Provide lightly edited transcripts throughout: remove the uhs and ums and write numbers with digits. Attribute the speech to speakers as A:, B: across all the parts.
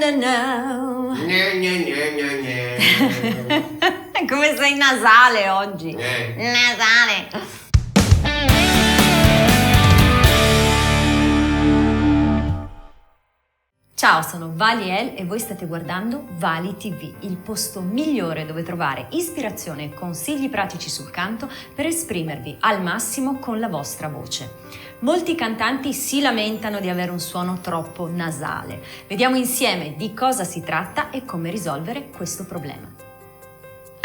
A: no.
B: Gne, gne, gne, gne, gne.
A: Come sei nasale oggi? Nasale. Ciao, sono Valiel e voi state guardando Vali TV, il posto migliore dove trovare ispirazione e consigli pratici sul canto per esprimervi al massimo con la vostra voce. Molti cantanti si lamentano di avere un suono troppo nasale. Vediamo insieme di cosa si tratta e come risolvere questo problema.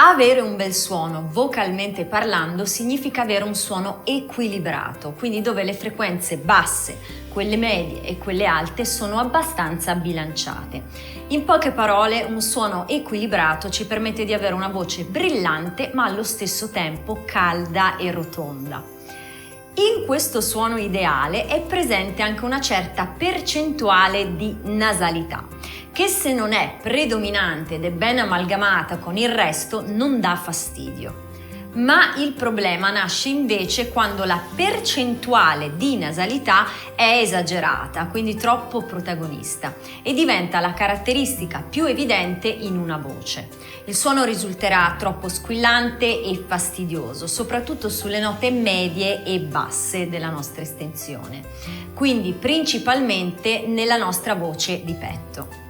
A: Avere un bel suono, vocalmente parlando, significa avere un suono equilibrato, quindi dove le frequenze basse, quelle medie e quelle alte sono abbastanza bilanciate. In poche parole, un suono equilibrato ci permette di avere una voce brillante ma allo stesso tempo calda e rotonda. In questo suono ideale è presente anche una certa percentuale di nasalità, che se non è predominante ed è ben amalgamata con il resto non dà fastidio. Ma il problema nasce invece quando la percentuale di nasalità è esagerata, quindi troppo protagonista, e diventa la caratteristica più evidente in una voce. Il suono risulterà troppo squillante e fastidioso, soprattutto sulle note medie e basse della nostra estensione, quindi principalmente nella nostra voce di petto.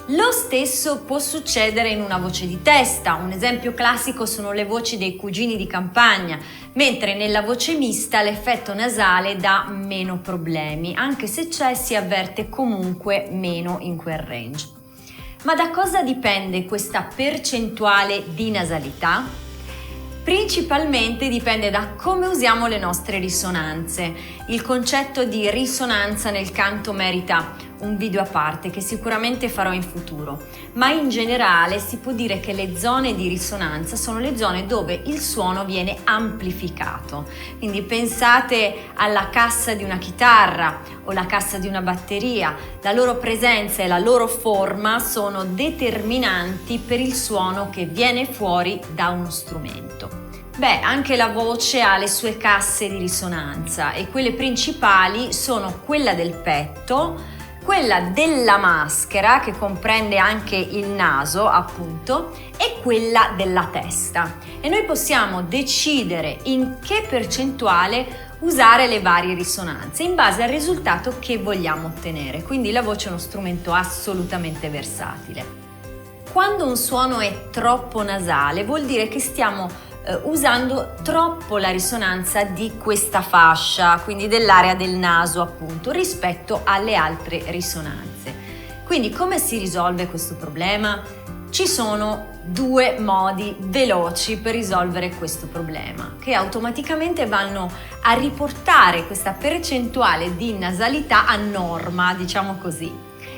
A: Lo stesso può succedere in una voce di testa, un esempio classico sono le voci dei cugini di campagna, mentre nella voce mista l'effetto nasale dà meno problemi, anche se c'è si avverte comunque meno in quel range. Ma da cosa dipende questa percentuale di nasalità? Principalmente dipende da come usiamo le nostre risonanze. Il concetto di risonanza nel canto merita un video a parte che sicuramente farò in futuro, ma in generale si può dire che le zone di risonanza sono le zone dove il suono viene amplificato. Quindi pensate alla cassa di una chitarra o la cassa di una batteria, la loro presenza e la loro forma sono determinanti per il suono che viene fuori da uno strumento. Anche la voce ha le sue casse di risonanza e quelle principali sono quella del petto, quella della maschera che comprende anche il naso appunto e quella della testa, e noi possiamo decidere in che percentuale usare le varie risonanze in base al risultato che vogliamo ottenere, quindi la voce è uno strumento assolutamente versatile. Quando un suono è troppo nasale vuol dire che stiamo usando troppo la risonanza di questa fascia, quindi dell'area del naso appunto, rispetto alle altre risonanze. Quindi come si risolve questo problema? Ci sono due modi veloci per risolvere questo problema, che automaticamente vanno a riportare questa percentuale di nasalità a norma, diciamo così,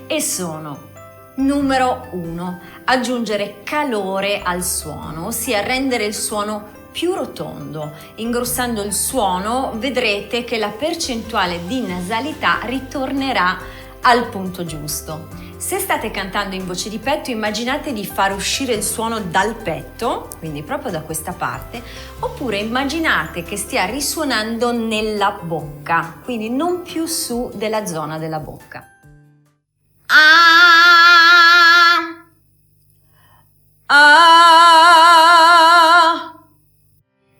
A: e sono: numero 1, aggiungere calore al suono, ossia rendere il suono più rotondo. Ingrossando il suono vedrete che la percentuale di nasalità ritornerà al punto giusto. Se state cantando in voce di petto, immaginate di far uscire il suono dal petto, quindi proprio da questa parte, oppure immaginate che stia risuonando nella bocca, quindi non più su della zona della bocca.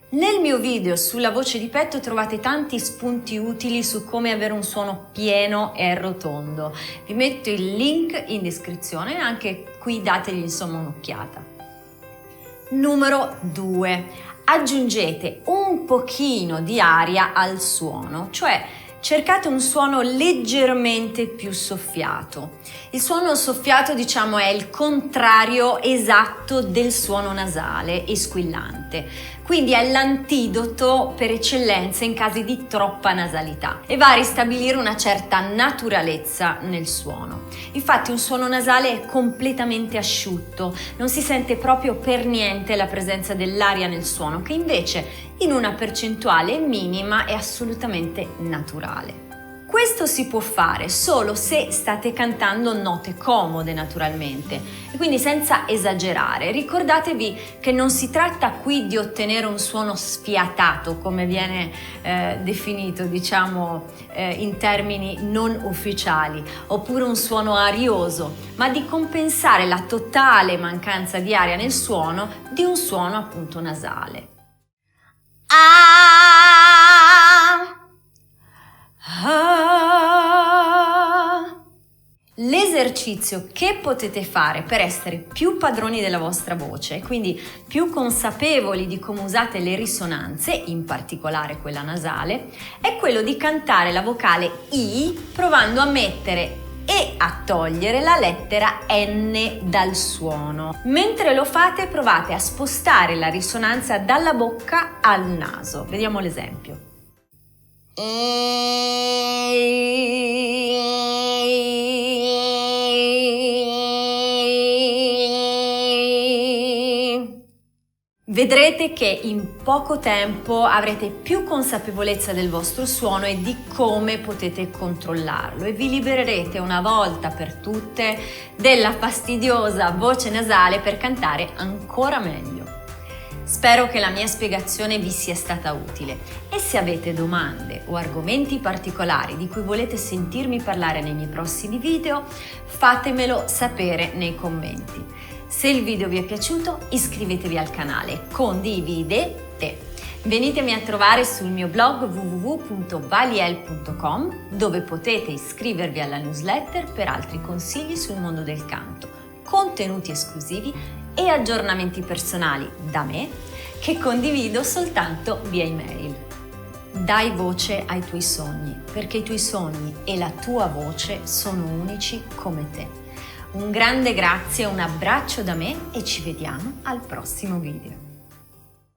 A: Nel mio video sulla voce di petto trovate tanti spunti utili su come avere un suono pieno e rotondo. Vi metto il link in descrizione e anche qui dategli insomma un'occhiata. Numero 2. Aggiungete un pochino di aria al suono, cioè cercate un suono leggermente più soffiato. Il suono soffiato, diciamo, è il contrario esatto del suono nasale e squillante, quindi è l'antidoto per eccellenza in casi di troppa nasalità e va a ristabilire una certa naturalezza nel suono. Infatti un suono nasale è completamente asciutto, non si sente proprio per niente la presenza dell'aria nel suono, che invece in una percentuale minima è assolutamente naturale. Questo si può fare solo se state cantando note comode naturalmente e quindi senza esagerare. Ricordatevi che non si tratta qui di ottenere un suono sfiatato come viene definito diciamo in termini non ufficiali oppure un suono arioso, ma di compensare la totale mancanza di aria nel suono di un suono appunto nasale. L'esercizio che potete fare per essere più padroni della vostra voce, quindi più consapevoli di come usate le risonanze, in particolare quella nasale, è quello di cantare la vocale I provando a mettere e a togliere la lettera N dal suono. Mentre lo fate, provate a spostare la risonanza dalla bocca al naso. Vediamo l'esempio. Vedrete che in poco tempo avrete più consapevolezza del vostro suono e di come potete controllarlo e vi libererete una volta per tutte della fastidiosa voce nasale per cantare ancora meglio. Spero che la mia spiegazione vi sia stata utile e se avete domande o argomenti particolari di cui volete sentirmi parlare nei miei prossimi video, fatemelo sapere nei commenti. Se il video vi è piaciuto, iscrivetevi al canale, condividete. Venitemi a trovare sul mio blog www.valiel.com dove potete iscrivervi alla newsletter per altri consigli sul mondo del canto, contenuti esclusivi e aggiornamenti personali da me che condivido soltanto via email. Dai voce ai tuoi sogni, perché i tuoi sogni e la tua voce sono unici come te. Un grande grazie, un abbraccio da me e ci vediamo al prossimo video.